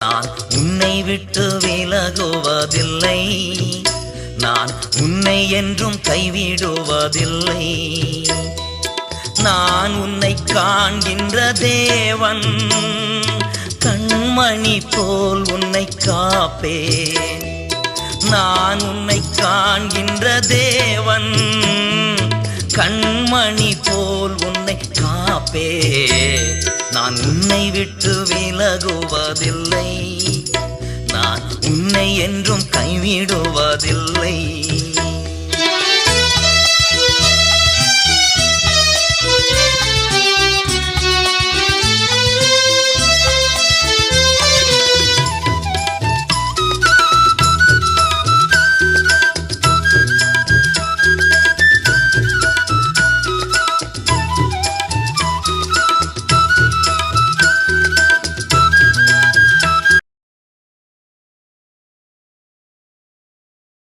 நான் உன்னை விட்டு விலகுவதில்லை, நான் உன்னை என்றும் கைவிடுவதில்லை. நான் உன்னை காண்கின்ற தேவன், கண்மணி போல் உன்னை காப்பேன். நான் உன்னை காண்கின்ற தேவன், கண்மணி போல் உன்னை காப்பேன். நான் உன்னை விட்டு விலகுவதில்லை, நான் உன்னை என்றும் கைவிடுவதில்லை.